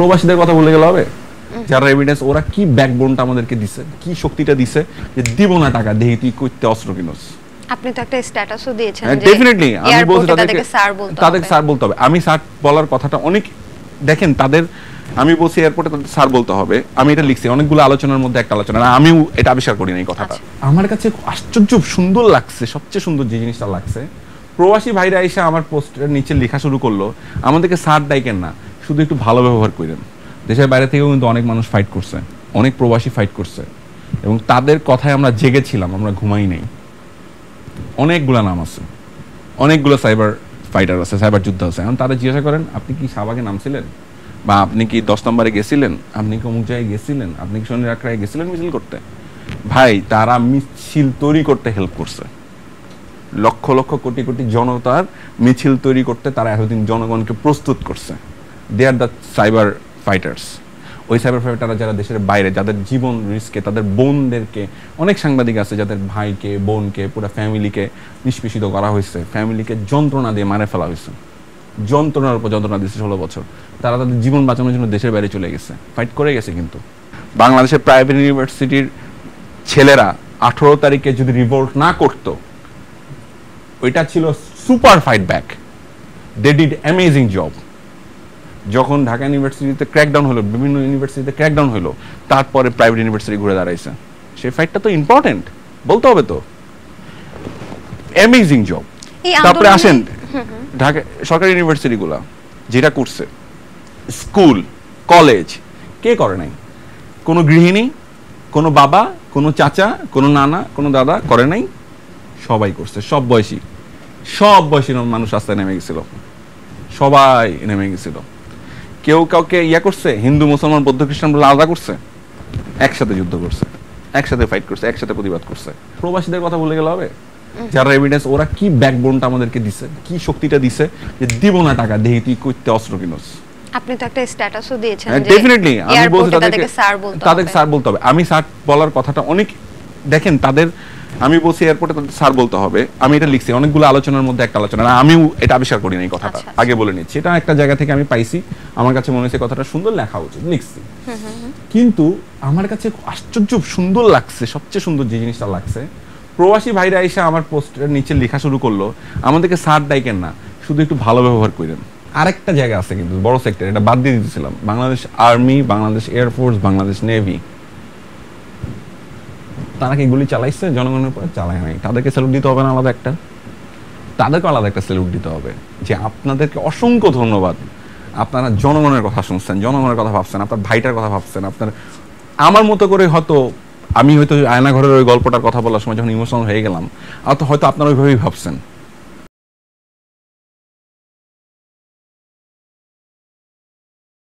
প্রবাসীদের কথা বলে গেলে হবে? যারা এভিডেন্স, ওরা কি ব্যাকবোনটা আমাদেরকে দিছে, কি শক্তিটা দিছে যে দিব না টাকা দেহি তুই কইতে অস্ত্র কিনস। আপনি তো একটা স্ট্যাটাসও দিয়েছেন যে ডেফিনেটলি আমি বলছি তাদেরকে স্যার বলতে হবে। আমি স্যার বলার কথাটা অনেক দেখেন তাদের, আমি বলছি এয়ারপোর্টে তাদের স্যার বলতে হবে। আমি এটা লিখছি অনেকগুলো আলোচনার মধ্যে একটা আলোচনা, আমিও এটা আবিষ্কার করি না এই কথাটা। আমার কাছে আশ্চর্য সুন্দর লাগছে, সবচেয়ে সুন্দর যে জিনিসটা লাগছে, প্রবাসী ভাইরা এসে আমার পোস্টের নিচে লেখা শুরু করলো আমাদেরকে স্যার ডাইকেন না, শুধু একটু ভালো ব্যবহার করেন। দেশের বাইরে থেকেও কিন্তু অনেক মানুষ ফাইট করছে, অনেক প্রবাসী ফাইট করছে, এবং তাদের কথায় আমরা জেগেছিলাম, আমরা ঘুমাই নাই। অনেকগুলা নাম আছে, অনেকগুলো সাইবার ফাইটার আছে, সাইবার যুদ্ধ আছে। এখন তারা জিজ্ঞাসা করেন আপনি কি শাহবাগে নামছিলেন, বা আপনি কি 10 নম্বরে গেছিলেন, আপনি কি অমুক জায়গায় গেছিলেন, আপনি কি শনির আখড়ায় গেছিলেন মিছিল করতে? ভাই তারা মিছিল তৈরি করতে হেল্প করছে, লক্ষ লক্ষ কোটি কোটি জনতার মিছিল তৈরি করতে তারা এতদিন জনগণকে প্রস্তুত করছে। দে আর দ্য সাইবার ফাইটার্স। ওই সাইবার ফাইটাররা যারা দেশের বাইরে, যাদের জীবন রিস্কে, তাদের বোনদেরকে, অনেক সাংবাদিক আছে যাদের ভাইকে, বোনকে, পুরো ফ্যামিলিকে নিষ্পেষিত করা হয়েছে, ফ্যামিলিকে যন্ত্রণা দিয়ে মারে ফেলা হয়েছে, যন্ত্রণার উপর যন্ত্রণা দিয়েছে 16 বছর। তারা তাদের জীবন বাঁচানোর জন্য দেশের বাইরে চলে গেছে, ফাইট করে গেছে। কিন্তু বাংলাদেশের প্রাইভেট ইউনিভার্সিটির ছেলেরা 18 তারিখে যদি রিভোল্ট না করতো, ওইটা ছিল super fight back. They did amazing job. যখন ঢাকা ইউনিভার্সিটিতে ক্র্যাকডাউন হলো, বিভিন্ন ইউনিভার্সিটিতে ক্র্যাকডাউন হলো, তারপরে প্রাইভেট ইউনিভার্সিটি ঘুরে দাঁড়াইছে। সেই ফাইটটা তো ইম্পর্টেন্ট, বলতে হবে তো। Amazing job. তারপরে আসেন ঢাকা সরকারি ইউনিভার্সিটিগুলো যেটা করছে, স্কুল কলেজ কে করে নাই? কোনো গৃহিণী, কোনো বাবা, কোনো চাচা, কোনো নানা, কোনো দাদা করে নাই? সবাই করছে, সব বয়সী মানুষ রাস্তায় নেমে গেছিল, সবাই নেমে গেছিল। কেউ কাউকে ইয়া করছে? হিন্দু মুসলমান বৌদ্ধ খ্রিস্টান বলে আলাদা করছে? একসাথে যুদ্ধ করছে, একসাথে ফাইট করছে, একসাথে প্রতিবাদ করছে। প্রবাসীদের কথা বলে গেলে হবে? যারা এভিডেন্স, ওরা কি ব্যাকবোনটা আমাদেরকে দিছে, কি শক্তিটা দিছে যে দিব না টাকা দেহি তুই কইতে অস্ত্র কিনস। আপনি তো একটা স্ট্যাটাসও দিয়েছেন যে ডেফিনেটলি আমি বলছি তাদেরকে স্যার বলতে হবে। আমি স্যার বলার কথাটা অনেক দেখেন তাদের, আমি বলছি এয়ারপোর্টে তাদের স্যার বলতে হবে। আমি এটা লিখছি অনেকগুলো আলোচনার মধ্যে একটা আলোচনা, আমিও এটা আবিষ্কার করি না এই কথাটা, আগে বলে নিচ্ছি। এটা একটা জায়গা থেকে আমি পাইছি, আমার কাছে মনে হয়েছে কথাটা সুন্দর, লেখা উচিত, লিখছি। কিন্তু আমার কাছে আশ্চর্য সুন্দর লাগছে, সবচেয়ে সুন্দর যে জিনিসটা লাগছে, প্রবাসী ভাইরা এসে আমার পোস্টের নিচে লেখা শুরু করলো আমাদেরকে স্যার ডাইকেন না, শুধু একটু ভালো ব্যবহার করেন। আরেকটা জায়গা আছে কিন্তু বড় সেক্টর, এটা বাদ দিয়ে দিতেছিলাম, Bangladesh army, Bangladesh air force, Bangladesh navy. তারা কি গুলি চালাইছে জনগণের উপরে? চালায় নাই। তাদেরকে স্যালুট দিতে হবে না আলাদা একটা? তাদেরকে আলাদা একটা স্যালুট দিতে হবে যে আপনাদেরকে অসংখ্য ধন্যবাদ, আপনারা জনগণের কথা শুনছেন, জনগণের কথা ভাবছেন, আপনার ভাইটার কথা ভাবছেন। আপনার আমার মতো করে হয়তো আমি হয়তো আয়নাঘরের ওই গল্পটার কথা বলার সময় যখন ইমোশনাল হয়ে গেলাম, হয়তো আপনারা ওইভাবেই ভাবছেন।